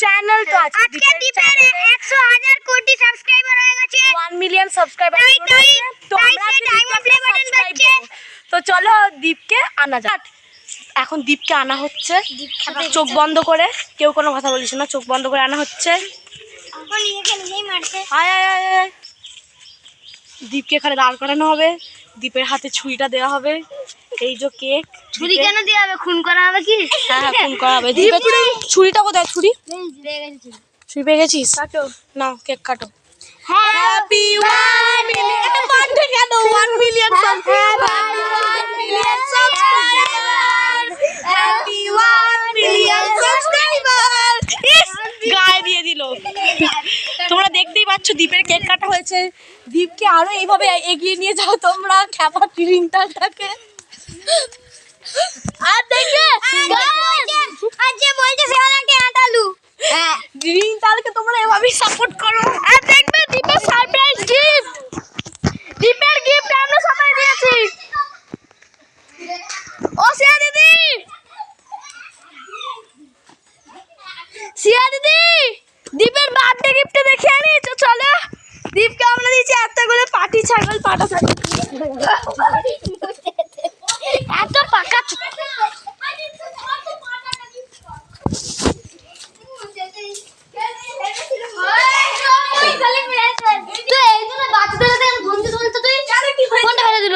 Channel তো আজকে দীপের 100,000 কোটি সাবস্ক্রাইবার হয়ে গেছে, 1 মিলিয়ন সাবস্ক্রাইবার হয়ে গেছে। তো আমরা ডায়মন্ড প্লে বাটন বাজছে। তো চলো দীপকে আনা যাক। এখন দীপকে আনা হচ্ছে চোখ বন্ধ করে, কেউ কোনো কথা বলিস না, চোখ বন্ধ করে আনা হচ্ছে। দীপকে এখানে দাঁড় করানো হবে, দীপের হাতে ছুরিটা দেওয়া হবে। এই যে কেক, ছুরি কেন দেওয়া হবে? খুন করা হবে কি? হ্যাঁ হ্যাঁ খুন করা হবে। দীপের ছুরিটা কোথায়? ছুরি ছুরি পেয়ে গেছিস? কাটো না, কেক কাটো। হ্যাপি 1 মিলিয়ন বার্থডে কেন 1 million subscriber, happy 1 million subscriber. গায়ে দিয়ে দিল। তোমরা দেখতেই পাচ্ছ দীপের কেক কাটা হয়েছে। দীপকে আরো এইভাবে এগিয়ে নিয়ে যাও তোমরা, খ্যাপা রিংটালটাকে। আর দেখবে আজকে বলছে সেওয়ালাকে আটালু। হ্যাঁ, রিংটালকে তোমরা এভাবেই সাপোর্ট করো। আর দেখবে দীপের সারপ্রাইজ গিফট, দীপের গিফট আমরা সবাই দিয়েছি। ও সিয়া দিদি, সিয়া দিদি, দীপের বার্থডে গিফট দেখে আনিস। চলো দীপকে আমরা দিয়েছি এতগুলো পাটি ছাগল, পাটা ছাগল, এত পাকা। তুই এই জন্য বাচ্চাদের বন্ধু বলতে তুই কোনটা ফেলে দিল?